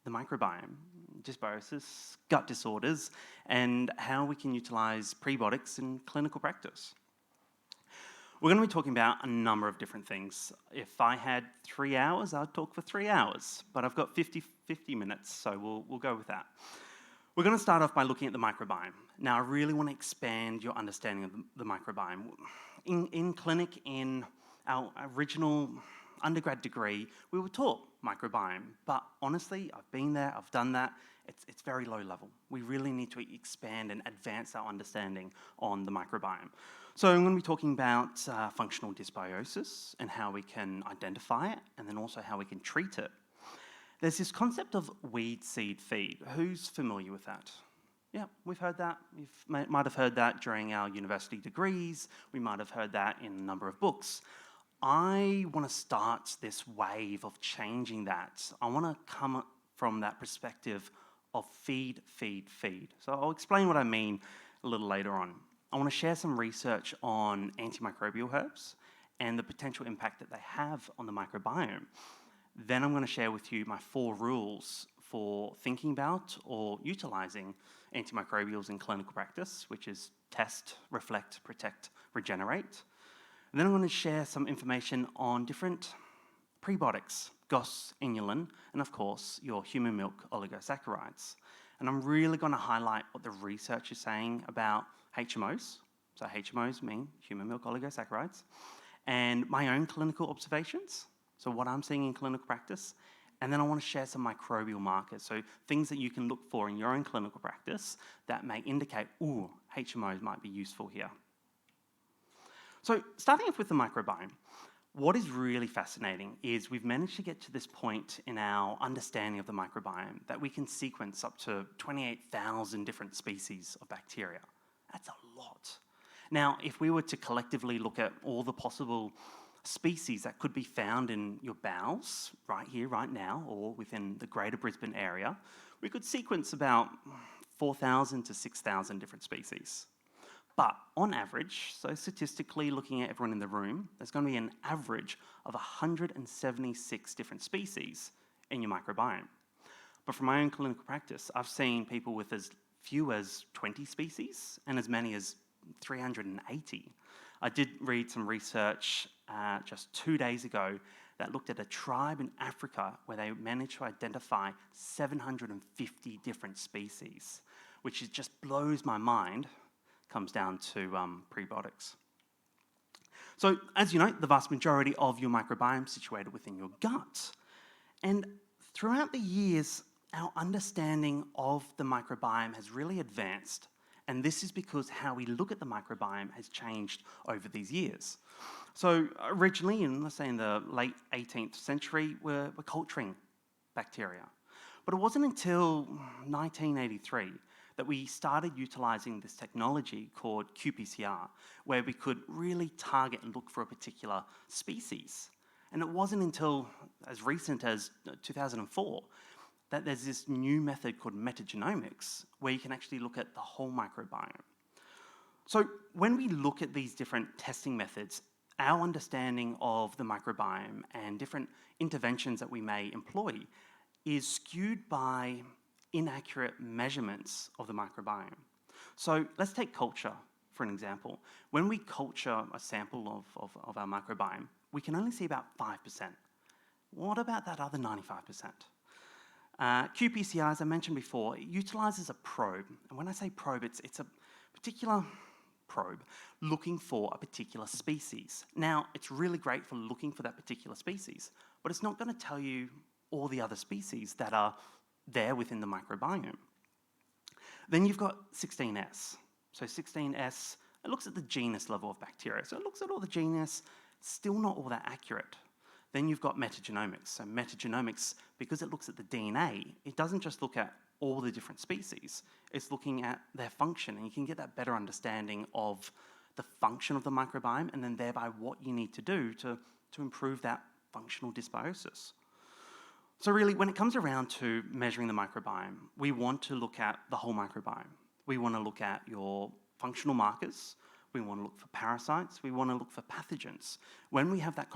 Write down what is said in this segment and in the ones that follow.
the microbiome, dysbiosis, gut disorders, and how we can utilize prebiotics in clinical practice. We're going to be talking about a number of different things. If I had 3 hours, I'd talk for 3 hours, but I've got 50 minutes, so we'll go with that. We're going to start off by looking at the microbiome. Now, I really want to expand your understanding of the microbiome. In clinic, in our original undergrad degree, we were taught microbiome, but honestly, I've been there, I've done that, it's very low level. We really need to expand and advance our understanding on the microbiome. So I'm going to be talking about functional dysbiosis and how we can identify it, and then also how we can treat it. There's this concept of weed seed feed. Who's familiar with that? Yeah, we've heard that. You might have heard that during our university degrees. We might have heard that in a number of books. I want to start this wave of changing that. I want to come from that perspective of feed, feed, feed. So I'll explain what I mean a little later on. I want to share some research on antimicrobial herbs and the potential impact that they have on the microbiome. Then I'm going to share with you my 4 rules for thinking about or utilizing antimicrobials in clinical practice, which is test, reflect, protect, regenerate. And then I'm going to share some information on different prebiotics, GOS, inulin, and of course, your human milk oligosaccharides. And I'm really going to highlight what the research is saying about HMOs. So HMOs mean human milk oligosaccharides. And my own clinical observations. So what I'm seeing in clinical practice, and then I want to share some microbial markers, so things that you can look for in your own clinical practice that may indicate, ooh, HMOs might be useful here. So starting off with the microbiome, what is really fascinating is we've managed to get to this point in our understanding of the microbiome that we can sequence up to 28,000 different species of bacteria. That's a lot. Now, if we were to collectively look at all the possible species that could be found in your bowels, right here, right now, or within the greater Brisbane area, we could sequence about 4,000 to 6,000 different species. But on average, so statistically looking at everyone in the room, there's going to be an average of 176 different species in your microbiome. But from my own clinical practice, I've seen people with as few as 20 species and as many as 380. I did read some research just 2 days ago that looked at a tribe in Africa where they managed to identify 750 different species, which just blows my mind, comes down to prebiotics. So as you know, the vast majority of your microbiome is situated within your gut. And throughout the years, our understanding of the microbiome has really advanced. And this is because how we look at the microbiome has changed over these years. So originally, let's say in the late 18th century, we're culturing bacteria. But it wasn't until 1983 that we started utilizing this technology called qPCR, where we could really target and look for a particular species. And it wasn't until as recent as 2004 that there's this new method called metagenomics, where you can actually look at the whole microbiome. So when we look at these different testing methods, our understanding of the microbiome and different interventions that we may employ is skewed by inaccurate measurements of the microbiome. So let's take culture for an example. When we culture a sample of our microbiome, we can only see about 5%. What about that other 95%? qPCR, as I mentioned before, it utilizes a probe. And when I say probe, it's a particular probe looking for a particular species. Now, it's really great for looking for that particular species, but it's not going to tell you all the other species that are there within the microbiome. Then you've got 16S. So 16S, it looks at the genus level of bacteria. So it looks at all the genus, still not all that accurate. Then you've got metagenomics. So metagenomics, because it looks at the DNA, it doesn't just look at all the different species. It's looking at their function, and you can get that better understanding of the function of the microbiome and then thereby what you need to do to improve that functional dysbiosis. So really, when it comes around to measuring the microbiome, we want to look at the whole microbiome. We want to look at your functional markers. We want to look for parasites. We want to look for pathogens. When we have that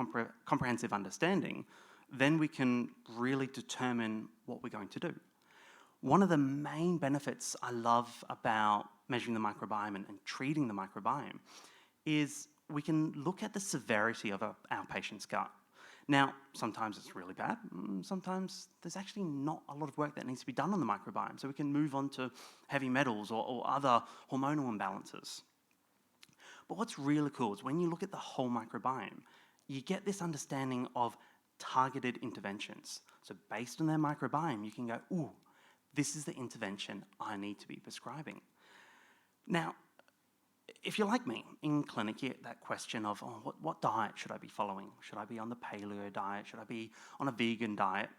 comprehensive understanding, then we can really determine what we're going to do. One of the main benefits I love about measuring the microbiome and treating the microbiome is we can look at the severity of our patient's gut. Now, sometimes it's really bad. Sometimes there's actually not a lot of work that needs to be done on the microbiome, so we can move on to heavy metals or other hormonal imbalances. But what's really cool is when you look at the whole microbiome, you get this understanding of targeted interventions. So based on their microbiome, you can go, ooh, this is the intervention I need to be prescribing. Now, if you're like me, in clinic you get that question of, oh, what diet should I be following? Should I be on the paleo diet? Should I be on a vegan diet?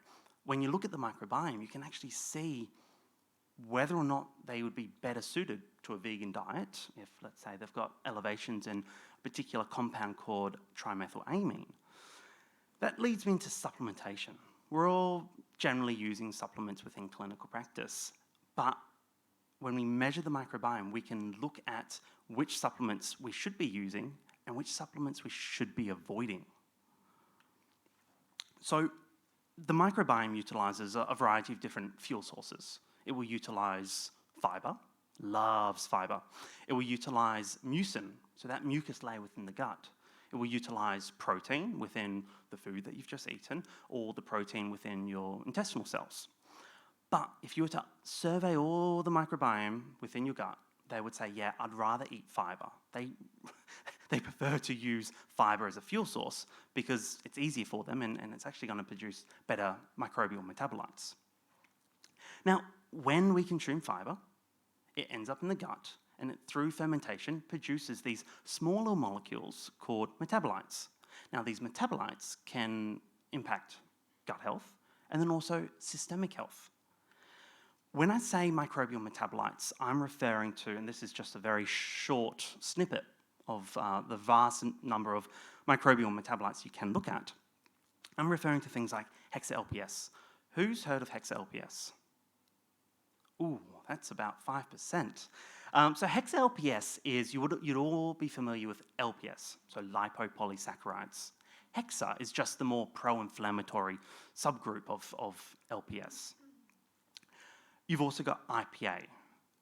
When you look at the microbiome, you can actually see whether or not they would be better suited to a vegan diet if, let's say, they've got elevations in a particular compound called trimethylamine. That leads me into supplementation. We're all generally using supplements within clinical practice, but when we measure the microbiome, we can look at which supplements we should be using and which supplements we should be avoiding. So the microbiome utilizes a variety of different fuel sources. It will utilize fiber, loves fiber. It will utilize mucin, so that mucus layer within the gut. It will utilize protein within the food that you've just eaten, or the protein within your intestinal cells. But if you were to survey all the microbiome within your gut, they would say, yeah, I'd rather eat fiber. They prefer to use fiber as a fuel source because it's easier for them and it's actually going to produce better microbial metabolites. Now, when we consume fiber, it ends up in the gut and through fermentation produces these smaller molecules called metabolites. Now, these metabolites can impact gut health and then also systemic health. When I say microbial metabolites, I'm referring to, and this is just a very short snippet of the vast number of microbial metabolites you can look at, I'm referring to things like hexa-LPS. Who's heard of hexa-LPS? Ooh, that's about 5%. So hexa-LPS is, you'd all be familiar with LPS, so lipopolysaccharides. Hexa is just the more pro-inflammatory subgroup of LPS. You've also got IPA.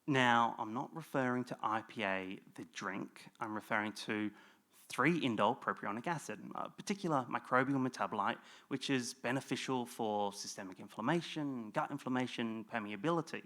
Now, I'm not referring to IPA, the drink. I'm referring to 3-indole propionic acid, a particular microbial metabolite which is beneficial for systemic inflammation, gut inflammation, permeability.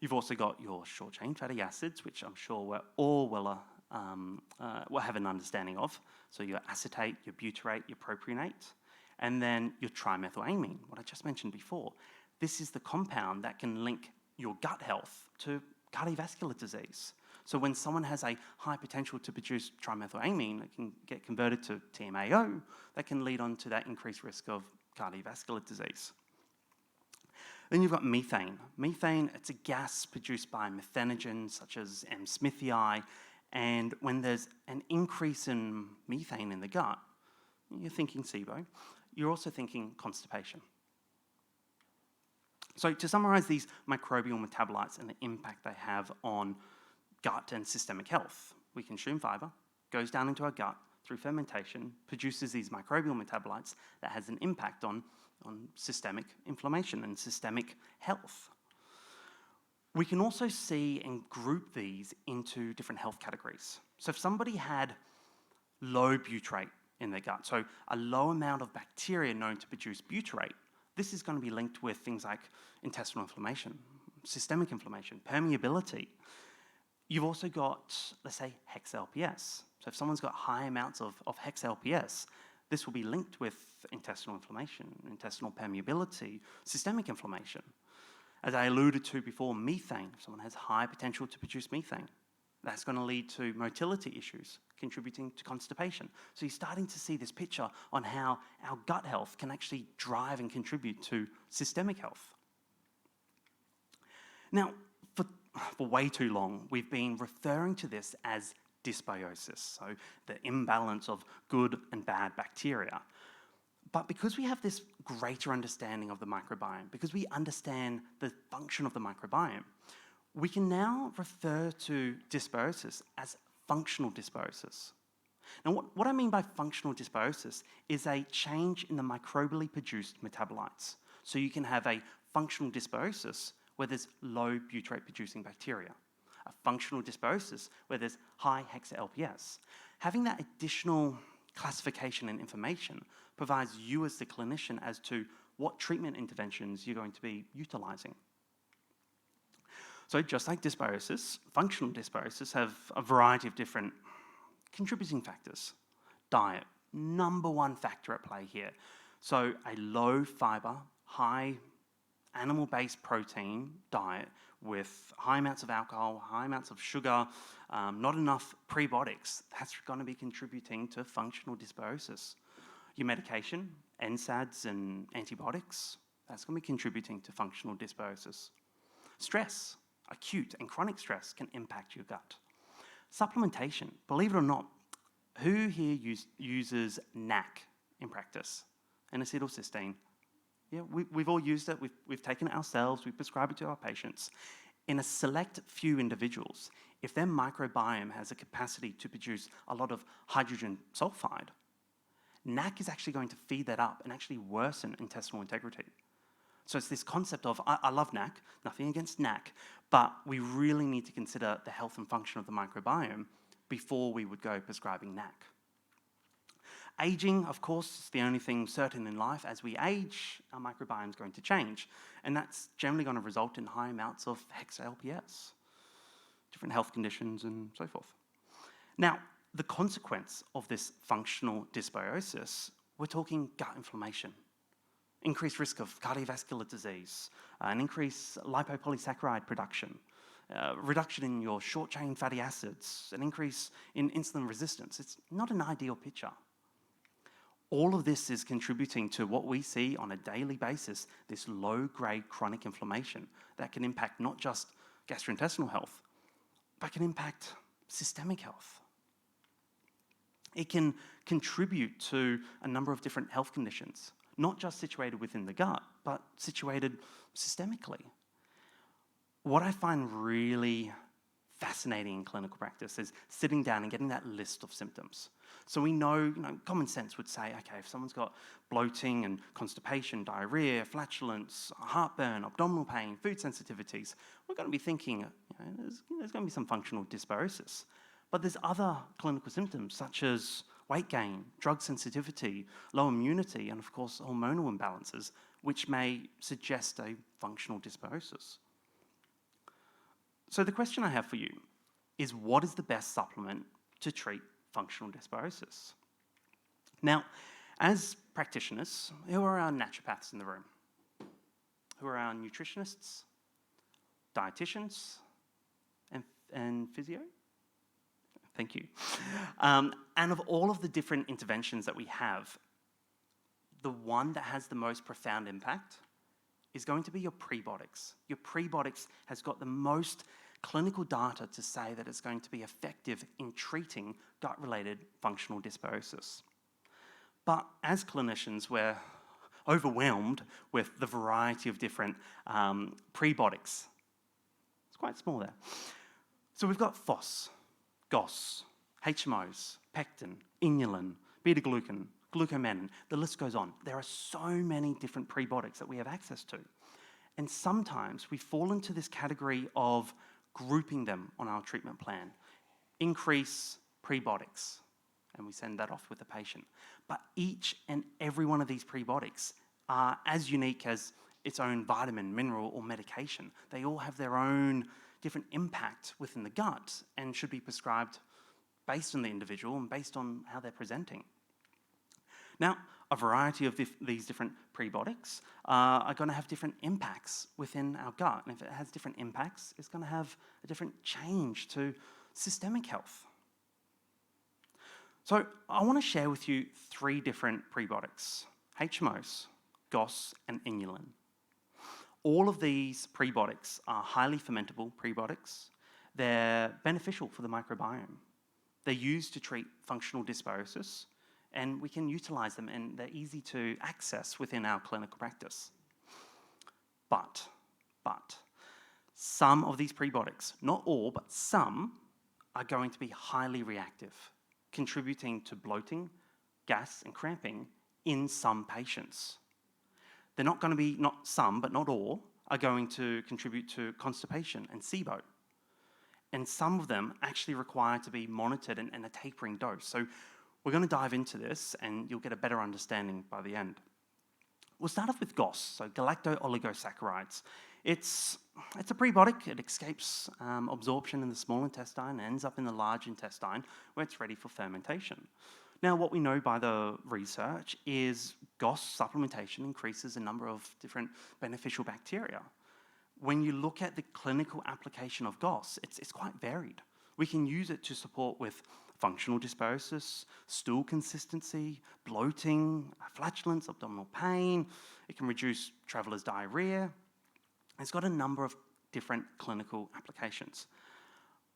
You've also got your short-chain fatty acids, which I'm sure we're all will have an understanding of. So your acetate, your butyrate, your propionate, and then your trimethylamine, what I just mentioned before. This is the compound that can link your gut health to cardiovascular disease. So when someone has a high potential to produce trimethylamine, it can get converted to TMAO, that can lead on to that increased risk of cardiovascular disease. Then you've got methane. Methane, it's a gas produced by methanogens such as M. smithii, and when there's an increase in methane in the gut, you're thinking SIBO, you're also thinking constipation. So to summarize these microbial metabolites and the impact they have on gut and systemic health, we consume fiber, goes down into our gut through fermentation, produces these microbial metabolites that has an impact on systemic inflammation and systemic health. We can also see and group these into different health categories. So if somebody had low butyrate in their gut, so a low amount of bacteria known to produce butyrate, this is going to be linked with things like intestinal inflammation, systemic inflammation, permeability. You've also got, let's say, hexa-LPS. So if someone's got high amounts of hexa-LPS, this will be linked with intestinal inflammation, intestinal permeability, systemic inflammation. As I alluded to before, methane. If someone has high potential to produce methane, that's going to lead to motility issues, contributing to constipation. So you're starting to see this picture on how our gut health can actually drive and contribute to systemic health. Now, for way too long, we've been referring to this as dysbiosis, so the imbalance of good and bad bacteria. But because we have this greater understanding of the microbiome, because we understand the function of the microbiome, we can now refer to dysbiosis as functional dysbiosis. Now, what I mean by functional dysbiosis is a change in the microbially produced metabolites. So you can have a functional dysbiosis where there's low butyrate-producing bacteria, a functional dysbiosis where there's high hexa-LPS. Having that additional classification and information provides you as the clinician as to what treatment interventions you're going to be utilizing. So just like dysbiosis, functional dysbiosis have a variety of different contributing factors. Diet, number one factor at play here. So a low fiber, high animal-based protein diet with high amounts of alcohol, high amounts of sugar, not enough prebiotics, that's going to be contributing to functional dysbiosis. Your medication, NSAIDs and antibiotics, that's going to be contributing to functional dysbiosis. Stress, acute and chronic stress can impact your gut. Supplementation, believe it or not, who here uses NAC in practice? N-acetylcysteine. Yeah, we've all used it, we've taken it ourselves, we prescribe it to our patients. In a select few individuals, if their microbiome has a capacity to produce a lot of hydrogen sulfide, NAC is actually going to feed that up and actually worsen intestinal integrity. So it's this concept of, I love NAC, nothing against NAC, but we really need to consider the health and function of the microbiome before we would go prescribing NAC. Aging, of course, is the only thing certain in life. As we age, our microbiome is going to change, and that's generally going to result in high amounts of hexa-LPS, different health conditions, and so forth. Now, the consequence of this functional dysbiosis, we're talking gut inflammation, increased risk of cardiovascular disease, an increased lipopolysaccharide production, reduction in your short-chain fatty acids, an increase in insulin resistance. It's not an ideal picture. All of this is contributing to what we see on a daily basis, this low-grade chronic inflammation that can impact not just gastrointestinal health, but can impact systemic health. It can contribute to a number of different health conditions, not just situated within the gut, but situated systemically. What I find really fascinating in clinical practice is sitting down and getting that list of symptoms. So we know, common sense would say, okay, if someone's got bloating and constipation, diarrhea, flatulence, heartburn, abdominal pain, food sensitivities, we're going to be thinking, there's going to be some functional dysbiosis. But there's other clinical symptoms such as weight gain, drug sensitivity, low immunity, and of course hormonal imbalances, which may suggest a functional dysbiosis. So the question I have for you is, what is the best supplement to treat functional dysbiosis? Now, as practitioners, who are our naturopaths in the room? Who are our nutritionists, dietitians, and physio? Thank you. And of all of the different interventions that we have, the one that has the most profound impact is going to be your prebiotics. Your prebiotics has got the most clinical data to say that it's going to be effective in treating gut-related functional dysbiosis. But as clinicians, we're overwhelmed with the variety of different prebiotics. It's quite small there. So we've got FOS, GOS, HMOs, pectin, inulin, beta-glucan, glucomannan, the list goes on. There are so many different prebiotics that we have access to. And sometimes we fall into this category of grouping them on our treatment plan. Increase prebiotics, and we send that off with the patient. But each and every one of these prebiotics are as unique as its own vitamin, mineral, or medication. They all have their own different impact within the gut and should be prescribed based on the individual and based on how they're presenting. Now, a variety of these different prebiotics are going to have different impacts within our gut. And if it has different impacts, it's going to have a different change to systemic health. So I want to share with you 3 different prebiotics: HMOs, GOS, and inulin. All of these prebiotics are highly fermentable prebiotics. They're beneficial for the microbiome. They're used to treat functional dysbiosis, and we can utilize them, and they're easy to access within our clinical practice. But some of these prebiotics, not all, but some, are going to be highly reactive. contributing to bloating, gas, and cramping in some patients. They're not going to be, not some, but not all, are going to contribute to constipation and SIBO. And some of them actually require to be monitored and a tapering dose. So we're going to dive into this, and you'll get a better understanding by the end. We'll start off with GOS, so galacto-oligosaccharides. It's a prebiotic. It escapes absorption in the small intestine and ends up in the large intestine where it's ready for fermentation. Now, what we know by the research is GOS supplementation increases a number of different beneficial bacteria. When you look at the clinical application of GOS, it's quite varied. We can use it to support with functional dysbiosis, stool consistency, bloating, flatulence, abdominal pain. It can reduce traveller's diarrhea. It's got a number of different clinical applications.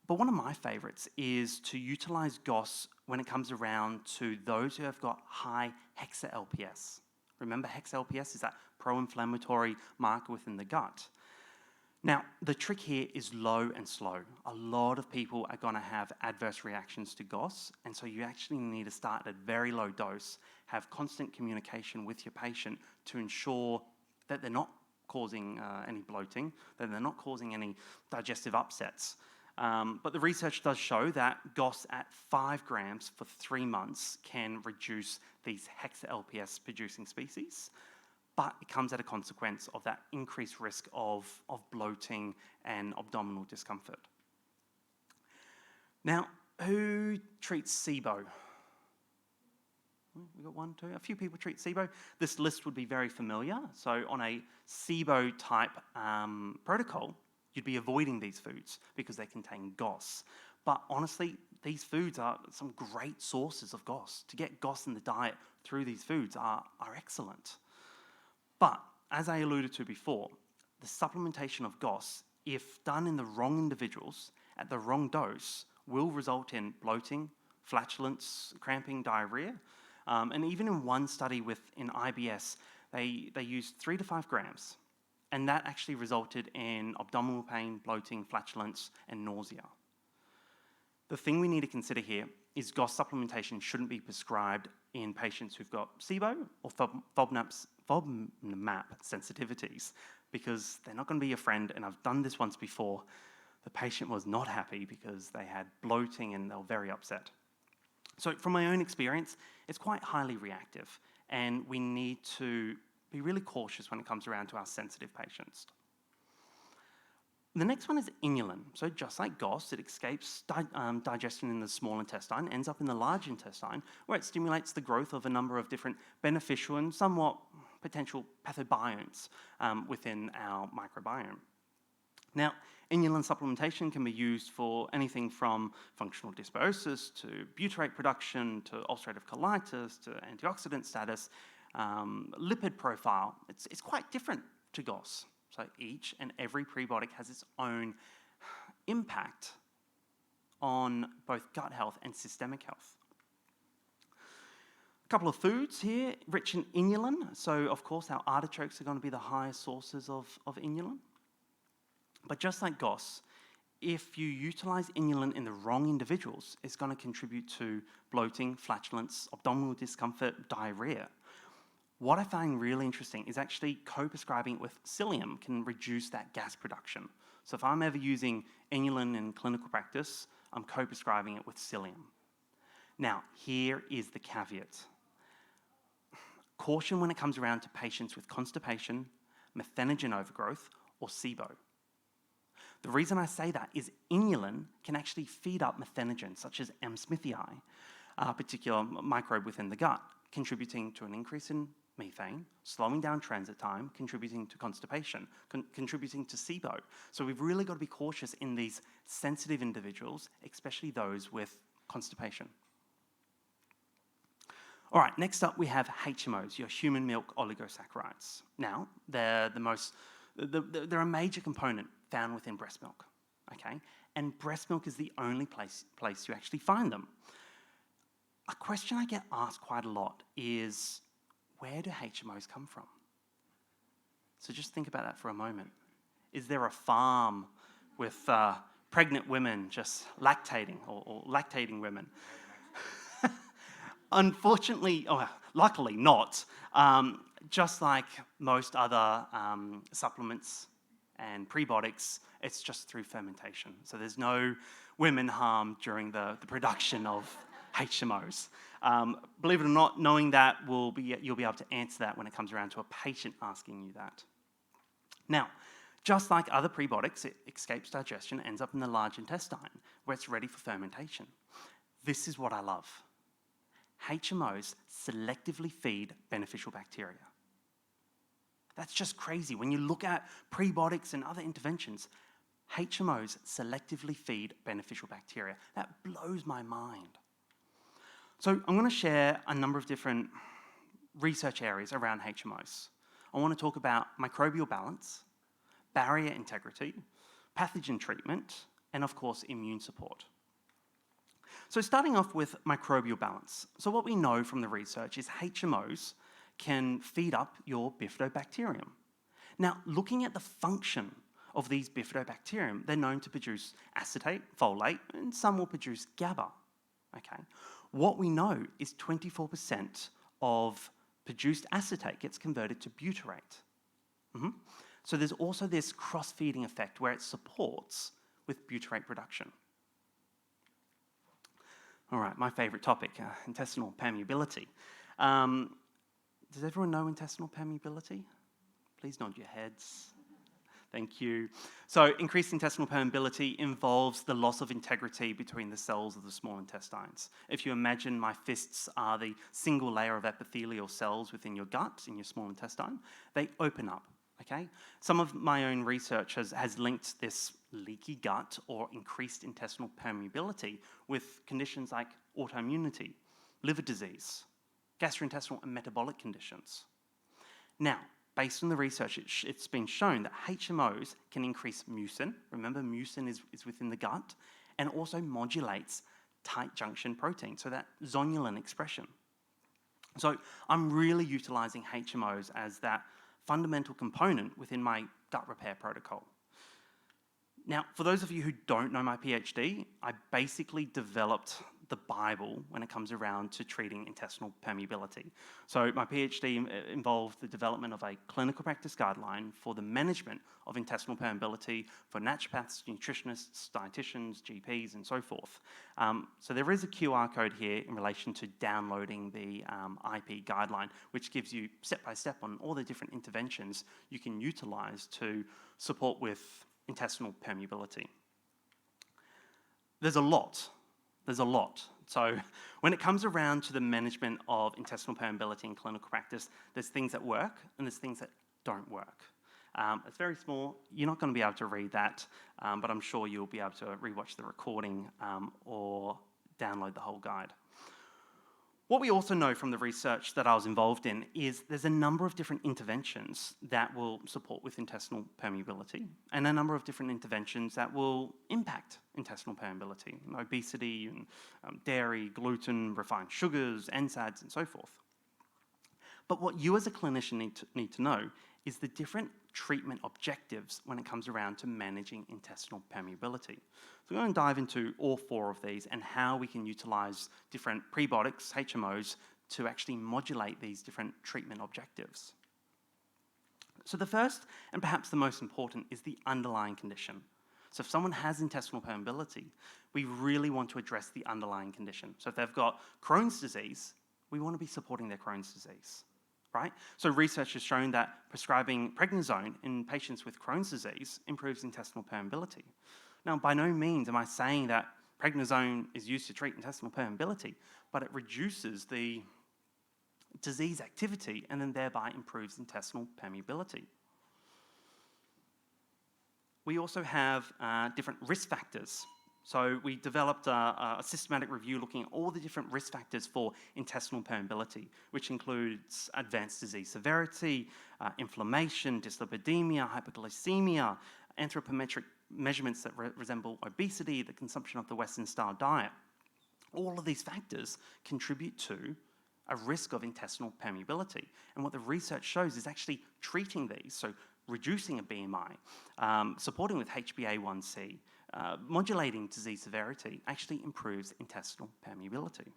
But one of my favourites is to utilise GOS when it comes around to those who have got high hexa-LPS. Remember, hexa-LPS is that pro-inflammatory marker within the gut. Now, the trick here is low and slow. A lot of people are going to have adverse reactions to GOS, and so you actually need to start at a very low dose, have constant communication with your patient to ensure that they're not causing any bloating, that they're not causing any digestive upsets. But the research does show that GOS at 5 grams for 3 months can reduce these hexa-LPS producing species, but it comes at a consequence of that increased risk of bloating and abdominal discomfort. Now, who treats SIBO? We've got 1, 2, a few people treat SIBO. This list would be very familiar. So on a SIBO type protocol, you'd be avoiding these foods because they contain GOS. But honestly, these foods are some great sources of GOS. To get GOS in the diet through these foods are excellent. But as I alluded to before, the supplementation of GOS, if done in the wrong individuals at the wrong dose, will result in bloating, flatulence, cramping, diarrhea. And even in one study in IBS, they used 3 to 5 grams. And that actually resulted in abdominal pain, bloating, flatulence, and nausea. The thing we need to consider here is GOS supplementation shouldn't be prescribed in patients who've got SIBO or FODMAP sensitivities, because they're not going to be your friend. And I've done this once before. The patient was not happy because they had bloating and they were very upset. So from my own experience, it's quite highly reactive, and we need to be really cautious when it comes around to our sensitive patients. The next one is inulin. So just like GOS, it escapes digestion in the small intestine, ends up in the large intestine, where it stimulates the growth of a number of different beneficial and somewhat potential pathobionts within our microbiome. Now, inulin supplementation can be used for anything from functional dysbiosis to butyrate production to ulcerative colitis to antioxidant status, lipid profile. It's quite different to GOS. So each and every prebiotic has its own impact on both gut health and systemic health. A couple of foods here rich in inulin. So of course our artichokes are going to be the highest sources of inulin. But just like GOS, if you utilize inulin in the wrong individuals, it's going to contribute to bloating, flatulence, abdominal discomfort, diarrhea. What I find really interesting is actually co-prescribing it with psyllium can reduce that gas production. So if I'm ever using inulin in clinical practice, I'm co-prescribing it with psyllium. Now, here is the caveat. Caution when it comes around to patients with constipation, methanogen overgrowth, or SIBO. The reason I say that is inulin can actually feed up methanogens such as M. smithii, a particular microbe within the gut, contributing to an increase in methane, slowing down transit time, contributing to constipation, contributing to SIBO. So we've really got to be cautious in these sensitive individuals, especially those with constipation. All right, next up we have HMOs, your human milk oligosaccharides. Now, they're a major component found within breast milk, okay? And breast milk is the only place you actually find them. A question I get asked quite a lot is, where do HMOs come from? So just think about that for a moment. Is there a farm with pregnant women just lactating or lactating women? Unfortunately, luckily not. Just like most other supplements and prebiotics, it's just through fermentation. So there's no women harmed during the production of HMOs. Believe it or not, knowing that you'll be able to answer that when it comes around to a patient asking you that. Now, just like other prebiotics, it escapes digestion, ends up in the large intestine, where it's ready for fermentation. This is what I love. HMOs selectively feed beneficial bacteria. That's just crazy. When you look at prebiotics and other interventions, HMOs selectively feed beneficial bacteria. That blows my mind. So I'm going to share a number of different research areas around HMOs. I want to talk about microbial balance, barrier integrity, pathogen treatment, and of course, immune support. So starting off with microbial balance. So what we know from the research is HMOs can feed up your bifidobacterium. Now, looking at the function of these bifidobacterium, they're known to produce acetate, folate, and some will produce GABA. Okay. What we know is 24% of produced acetate gets converted to butyrate. So there's also this cross-feeding effect where it supports with butyrate production. All right, my favorite topic, intestinal permeability. Does everyone know intestinal permeability? Please nod your heads. Thank you. So increased intestinal permeability involves the loss of integrity between the cells of the small intestines. If you imagine my fists are the single layer of epithelial cells within your gut, in your small intestine, they open up, okay? Some of my own research has linked this leaky gut or increased intestinal permeability with conditions like autoimmunity, liver disease, gastrointestinal and metabolic conditions. Now, based on the research, it's been shown that HMOs can increase mucin. Remember, mucin is within the gut, and also modulates tight junction protein, so that zonulin expression. So I'm really utilizing HMOs as that fundamental component within my gut repair protocol. Now, for those of you who don't know my PhD, I basically developed the Bible when it comes around to treating intestinal permeability. So my PhD involved the development of a clinical practice guideline for the management of intestinal permeability for naturopaths, nutritionists, dietitians, GPs, and so forth. So there is a QR code here in relation to downloading the IP guideline, which gives you step-by-step on all the different interventions you can utilize to support with intestinal permeability. There's a lot. So when it comes around to the management of intestinal permeability in clinical practice, there's things that work and there's things that don't work. It's very small. You're not going to be able to read that, but I'm sure you'll be able to rewatch the recording or download the whole guide. What we also know from the research that I was involved in is there's a number of different interventions that will support with intestinal permeability and a number of different interventions that will impact intestinal permeability, obesity, and dairy, gluten, refined sugars, NSAIDs, and so forth. But what you as a clinician need to know is the different treatment objectives when it comes around to managing intestinal permeability. So we're going to dive into all four of these and how we can utilize different prebiotics, HMOs, to actually modulate these different treatment objectives. So the first, and perhaps the most important, is the underlying condition. So if someone has intestinal permeability, we really want to address the underlying condition. So if they've got Crohn's disease, we want to be supporting their Crohn's disease. Right? So research has shown that prescribing prednisone in patients with Crohn's disease improves intestinal permeability. Now, by no means am I saying that prednisone is used to treat intestinal permeability, but it reduces the disease activity and then thereby improves intestinal permeability. We also have different risk factors. So we developed a systematic review looking at all the different risk factors for intestinal permeability, which includes advanced disease severity, inflammation, dyslipidemia, hypoglycemia, anthropometric measurements that resemble obesity, the consumption of the Western-style diet. All of these factors contribute to a risk of intestinal permeability. And what the research shows is actually treating these, so reducing a BMI, supporting with HbA1c, modulating disease severity actually improves intestinal permeability.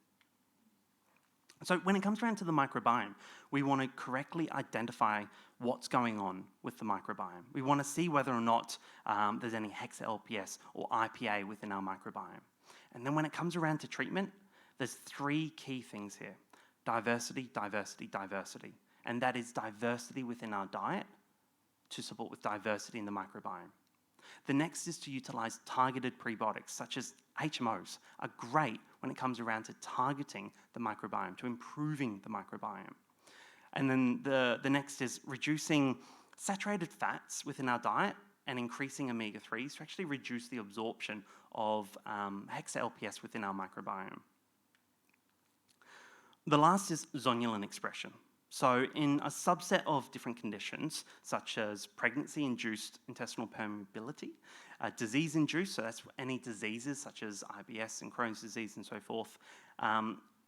So when it comes around to the microbiome, we want to correctly identify what's going on with the microbiome. We want to see whether or not there's any hexa-LPS or IPA within our microbiome. And then when it comes around to treatment, there's 3 key things here: diversity, diversity, diversity. And that is diversity within our diet to support with diversity in the microbiome. The next is to utilize targeted prebiotics, such as HMOs, are great when it comes around to targeting the microbiome, to improving the microbiome. And then the next is reducing saturated fats within our diet and increasing omega-3s to actually reduce the absorption of hexa-LPS within our microbiome. The last is zonulin expression. So in a subset of different conditions, such as pregnancy-induced intestinal permeability, disease-induced, so that's any diseases such as IBS and Crohn's disease and so forth,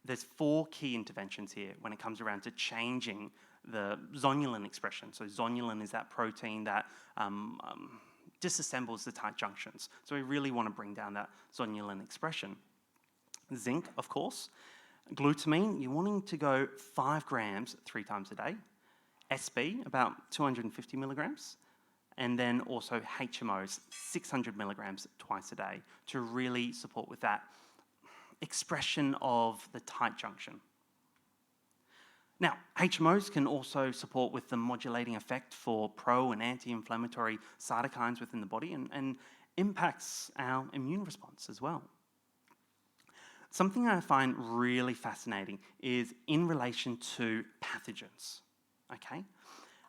there's 4 key interventions here when it comes around to changing the zonulin expression. So zonulin is that protein that disassembles the tight junctions. So we really want to bring down that zonulin expression. Zinc, of course. Glutamine, you're wanting to go 5 grams 3 times a day. SB, about 250 milligrams. And then also HMOs, 600 milligrams twice a day to really support with that expression of the tight junction. Now, HMOs can also support with the modulating effect for pro and anti-inflammatory cytokines within the body and impacts our immune response as well. Something I find really fascinating is in relation to pathogens, okay?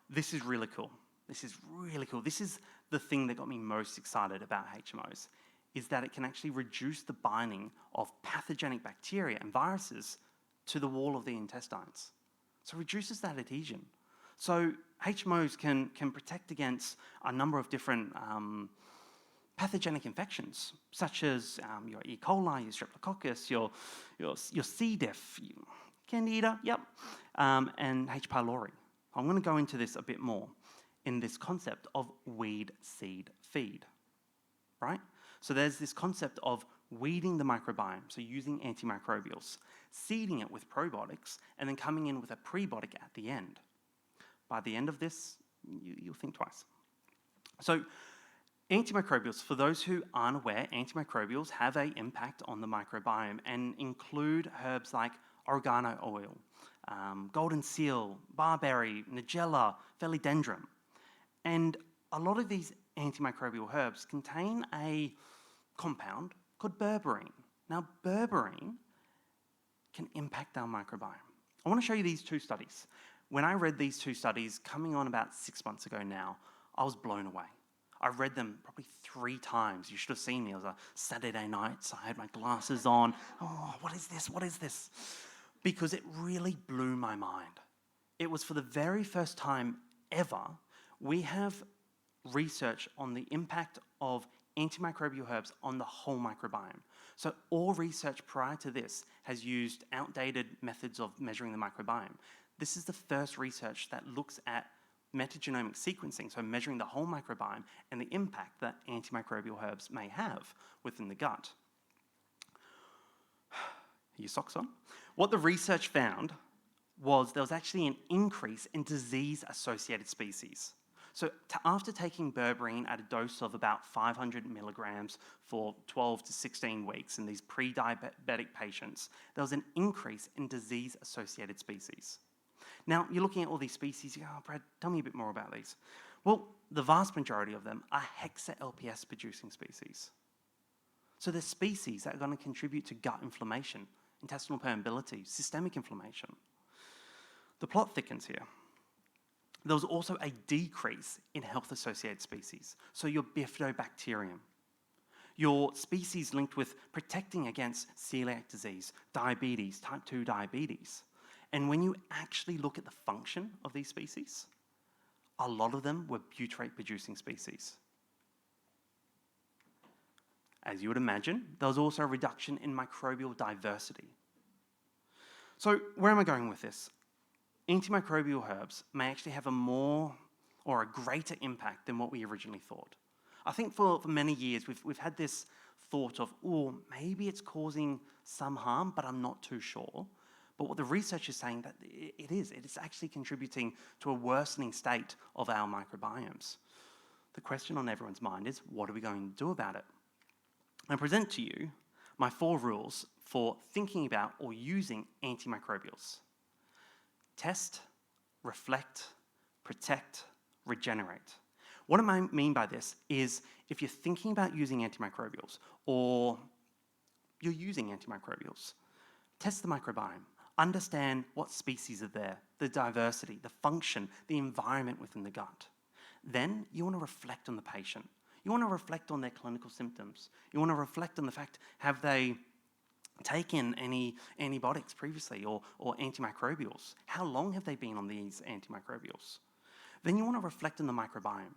This is really cool. This is really cool. This is the thing that got me most excited about HMOs, is that it can actually reduce the binding of pathogenic bacteria and viruses to the wall of the intestines. So it reduces that adhesion. So HMOs can protect against a number of different pathogenic infections, such as your E. coli, your streptococcus, your C. diff, candida, yep, and H. pylori. I'm going to go into this a bit more in this concept of weed, seed, feed, right? So there's this concept of weeding the microbiome, so using antimicrobials, seeding it with probiotics, and then coming in with a prebiotic at the end. By the end of this, you'll think twice. So antimicrobials, for those who aren't aware, antimicrobials have an impact on the microbiome and include herbs like oregano oil, golden seal, barberry, nigella, philodendron. And a lot of these antimicrobial herbs contain a compound called berberine. Now, berberine can impact our microbiome. I want to show you these 2 studies. When I read these 2 studies, coming on about 6 months ago now, I was blown away. I read them probably 3 times. You should have seen me. It was a Saturday night, so I had my glasses on. Oh, what is this? What is this? Because it really blew my mind. It was for the very first time ever, we have research on the impact of antimicrobial herbs on the whole microbiome. So all research prior to this has used outdated methods of measuring the microbiome. This is the first research that looks at metagenomic sequencing, so measuring the whole microbiome and the impact that antimicrobial herbs may have within the gut. Your socks on? What the research found was there was actually an increase in disease-associated species. So after taking berberine at a dose of about 500 milligrams for 12 to 16 weeks in these pre-diabetic patients, there was an increase in disease-associated species. Now, you're looking at all these species, you go, oh, Brad, tell me a bit more about these. Well, the vast majority of them are hexa-LPS producing species. So they're species that are going to contribute to gut inflammation, intestinal permeability, systemic inflammation. The plot thickens here. There was also a decrease in health-associated species, so your bifidobacterium, your species linked with protecting against celiac disease, diabetes, type 2 diabetes. And when you actually look at the function of these species, a lot of them were butyrate-producing species. As you would imagine, there was also a reduction in microbial diversity. So where am I going with this? Antimicrobial herbs may actually have a more or a greater impact than what we originally thought. I think for many years we've had this thought of, oh, maybe it's causing some harm, but I'm not too sure. But what the research is saying that it is actually contributing to a worsening state of our microbiomes. The question on everyone's mind is, what are we going to do about it? I present to you my 4 rules for thinking about or using antimicrobials. Test, reflect, protect, regenerate. What I mean by this is if you're thinking about using antimicrobials or you're using antimicrobials, test the microbiome. Understand what species are there, the diversity, the function, the environment within the gut. Then you want to reflect on the patient. You want to reflect on their clinical symptoms. You want to reflect on the fact, have they taken any antibiotics previously or antimicrobials? How long have they been on these antimicrobials? Then you want to reflect on the microbiome.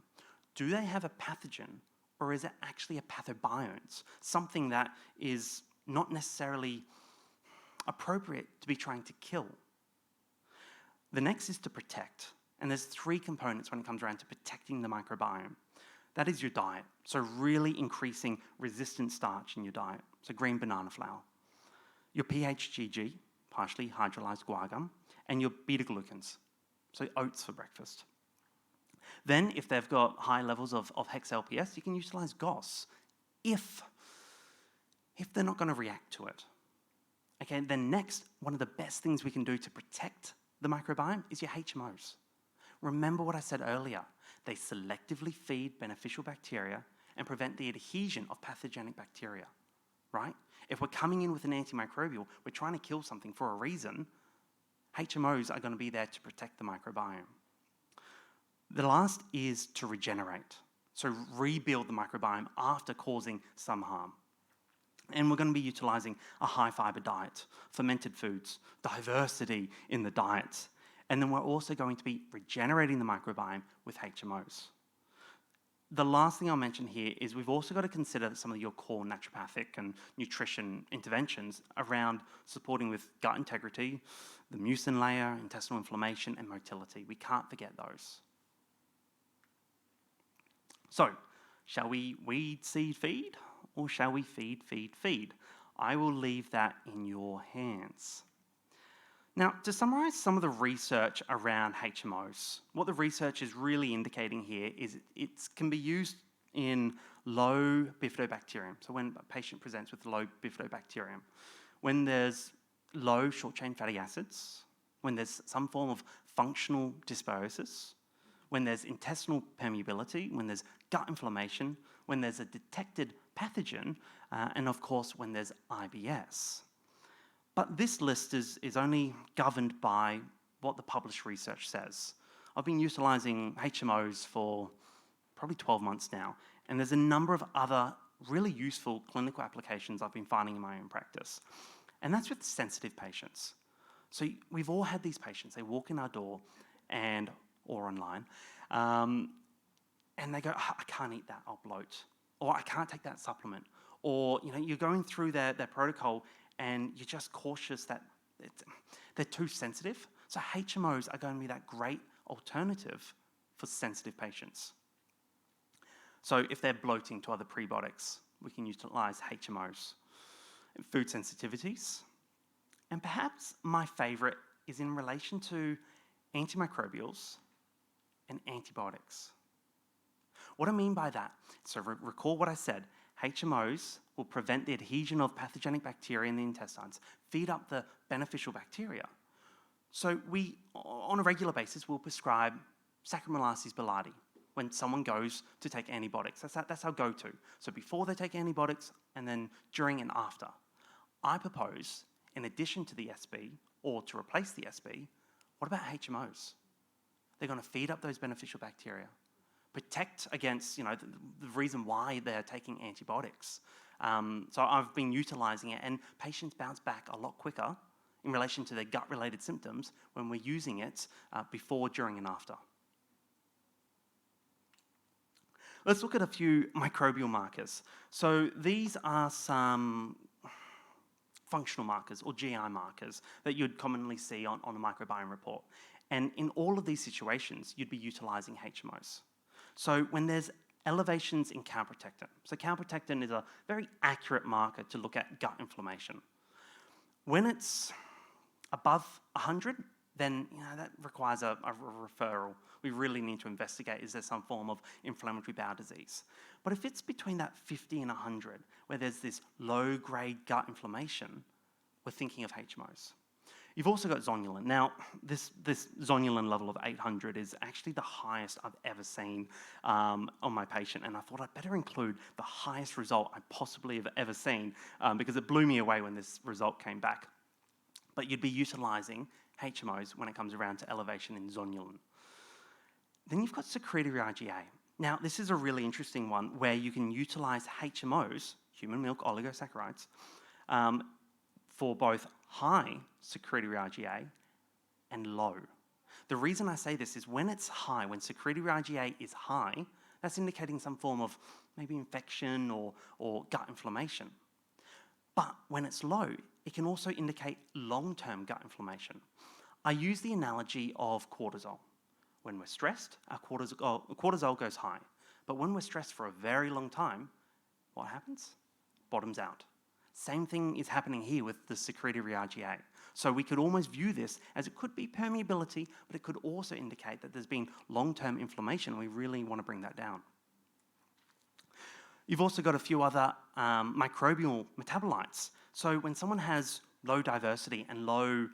Do they have a pathogen, or is it actually a pathobiont, something that is not necessarily appropriate to be trying to kill? The next is to protect. And there's 3 components when it comes around to protecting the microbiome. That is your diet. So really increasing resistant starch in your diet. So green banana flour. Your PHGG, partially hydrolyzed guar gum, and your beta-glucans. So oats for breakfast. Then, if they've got high levels of hex-LPS, you can utilize GOS if they're not going to react to it. Okay, then next, one of the best things we can do to protect the microbiome is your HMOs. Remember what I said earlier. They selectively feed beneficial bacteria and prevent the adhesion of pathogenic bacteria, right? If we're coming in with an antimicrobial, we're trying to kill something for a reason, HMOs are going to be there to protect the microbiome. The last is to regenerate. So rebuild the microbiome after causing some harm. And we're going to be utilizing a high-fiber diet, fermented foods, diversity in the diet. And then we're also going to be regenerating the microbiome with HMOs. The last thing I'll mention here is we've also got to consider some of your core naturopathic and nutrition interventions around supporting with gut integrity, the mucin layer, intestinal inflammation, and motility. We can't forget those. So, shall we weed, seed, feed? Or shall we feed, feed, feed? I will leave that in your hands. Now, to summarize some of the research around HMOs, what the research is really indicating here is it can be used in low bifidobacterium. So when a patient presents with low bifidobacterium, when there's low short-chain fatty acids, when there's some form of functional dysbiosis, when there's intestinal permeability, when there's gut inflammation, when there's a detected pathogen, and of course when there's IBS. But this list is only governed by what the published research says. I've been utilizing HMOs for probably 12 months now, and there's a number of other really useful clinical applications I've been finding in my own practice. And that's with sensitive patients. So we've all had these patients, they walk in our door or online, and they go, I can't eat that, I'll bloat. Or I can't take that supplement. Or you're going through their protocol and you're just cautious that they're too sensitive. So HMOs are going to be that great alternative for sensitive patients. So if they're bloating to other prebiotics, we can utilize HMOs. Food sensitivities. And perhaps my favorite is in relation to antimicrobials and antibiotics. What I mean by that, so recall what I said, HMOs will prevent the adhesion of pathogenic bacteria in the intestines, feed up the beneficial bacteria. So we, on a regular basis, will prescribe Saccharomyces boulardii when someone goes to take antibiotics. That's our go-to. So before they take antibiotics, and then during and after. I propose, in addition to the SB, or to replace the SB, what about HMOs? They're going to feed up those beneficial bacteria, protect against, the reason why they're taking antibiotics. So I've been utilizing it, and patients bounce back a lot quicker in relation to their gut-related symptoms when we're using it before, during, and after. Let's look at a few microbial markers. So these are some functional markers or GI markers that you'd commonly see on a microbiome report. And in all of these situations, you'd be utilizing HMOs. So when there's elevations in calprotectin, so calprotectin is a very accurate marker to look at gut inflammation. When it's above 100, then that requires a referral. We really need to investigate, is there some form of inflammatory bowel disease? But if it's between that 50 and 100, where there's this low-grade gut inflammation, we're thinking of HMOs. You've also got zonulin. Now, this zonulin level of 800 is actually the highest I've ever seen on my patient, and I thought I'd better include the highest result I possibly have ever seen because it blew me away when this result came back. But you'd be utilising HMOs when it comes around to elevation in zonulin. Then you've got secretory IgA. Now, this is a really interesting one where you can utilise HMOs, human milk oligosaccharides, for both high secretory IgA and low. The reason I say this is when it's high, when secretory IgA is high, that's indicating some form of maybe infection or gut inflammation. But when it's low, it can also indicate long-term gut inflammation. I use the analogy of cortisol. When we're stressed, our cortisol goes high. But when we're stressed for a very long time, what happens? Bottoms out. Same thing is happening here with the secretory IgA. So we could almost view this as it could be permeability, but it could also indicate that there's been long-term inflammation. We really want to bring that down. You've also got a few other microbial metabolites. So when someone has low diversity and low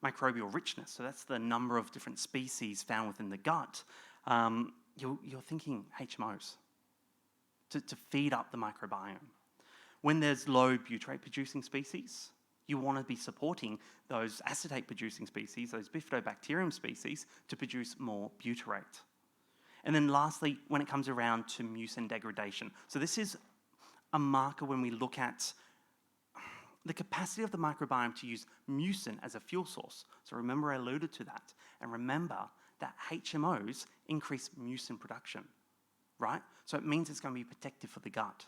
microbial richness, so that's the number of different species found within the gut, you're thinking HMOs to feed up the microbiome. When there's low butyrate-producing species, you want to be supporting those acetate-producing species, those bifidobacterium species, to produce more butyrate. And then lastly, when it comes around to mucin degradation. So this is a marker when we look at the capacity of the microbiome to use mucin as a fuel source. So remember I alluded to that. And remember that HMOs increase mucin production, right? So it means it's going to be protective for the gut.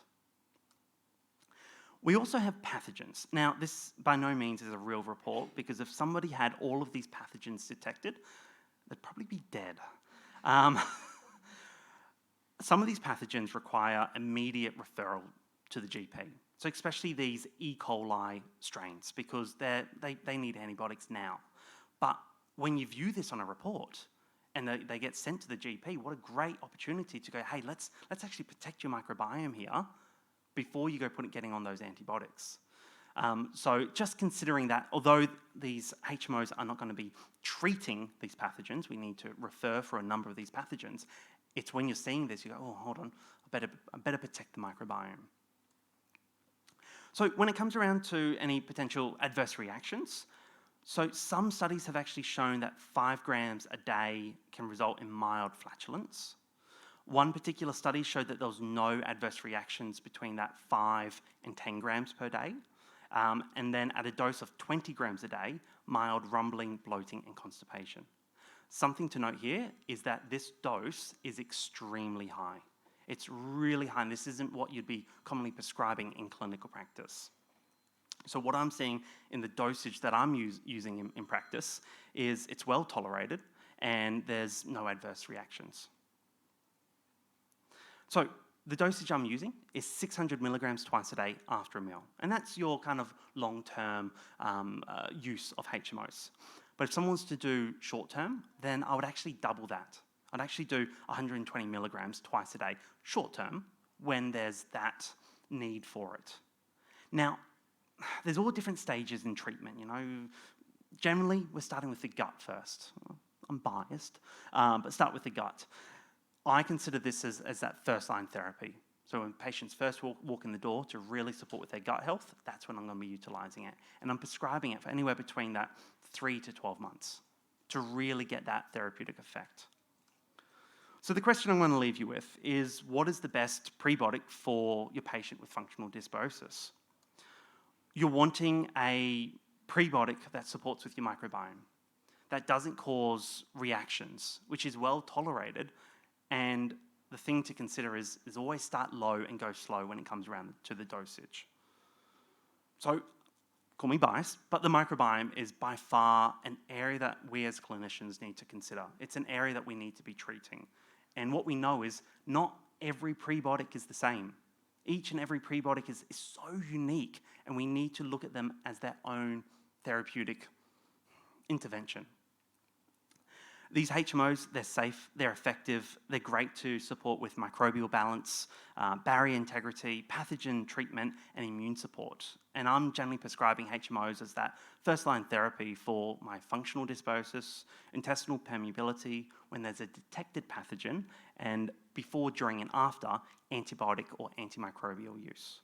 We also have pathogens. Now, this by no means is a real report, because if somebody had all of these pathogens detected, they'd probably be dead. Some of these pathogens require immediate referral to the GP. So especially these E. coli strains, because they need antibiotics now. But when you view this on a report and they get sent to the GP, what a great opportunity to go, hey, let's actually protect your microbiome here before you go getting on those antibiotics. So just considering that, although these HMOs are not going to be treating these pathogens, we need to refer for a number of these pathogens. It's when you're seeing this, you go, oh, hold on, I better protect the microbiome. So when it comes around to any potential adverse reactions, so some studies have actually shown that 5 grams a day can result in mild flatulence. One particular study showed that there was no adverse reactions between that 5 and 10 grams per day. And then at a dose of 20 grams a day, mild rumbling, bloating, and constipation. Something to note here is that this dose is extremely high. It's really high, and this isn't what you'd be commonly prescribing in clinical practice. So what I'm seeing in the dosage that I'm using in practice is it's well tolerated and there's no adverse reactions. So the dosage I'm using is 600 milligrams twice a day after a meal. And that's your kind of long-term use of HMOs. But if someone wants to do short-term, then I would actually double that. I'd actually do 120 milligrams twice a day short-term when there's that need for it. Now, there's all different stages in treatment, Generally, we're starting with the gut first. I'm biased, but start with the gut. I consider this as that first-line therapy. So when patients first walk in the door to really support with their gut health, that's when I'm going to be utilising it. And I'm prescribing it for anywhere between that 3 to 12 months to really get that therapeutic effect. So the question I'm going to leave you with is, what is the best prebiotic for your patient with functional dysbiosis? You're wanting a prebiotic that supports with your microbiome, that doesn't cause reactions, which is well tolerated. And the thing to consider is always start low and go slow when it comes around to the dosage. So, call me biased, but the microbiome is by far an area that we as clinicians need to consider. It's an area that we need to be treating. And what we know is not every prebiotic is the same. Each and every prebiotic is so unique, and we need to look at them as their own therapeutic intervention. These HMOs, they're safe, they're effective, they're great to support with microbial balance, barrier integrity, pathogen treatment, and immune support. And I'm generally prescribing HMOs as that first-line therapy for my functional dysbiosis, intestinal permeability, when there's a detected pathogen, and before, during, and after antibiotic or antimicrobial use.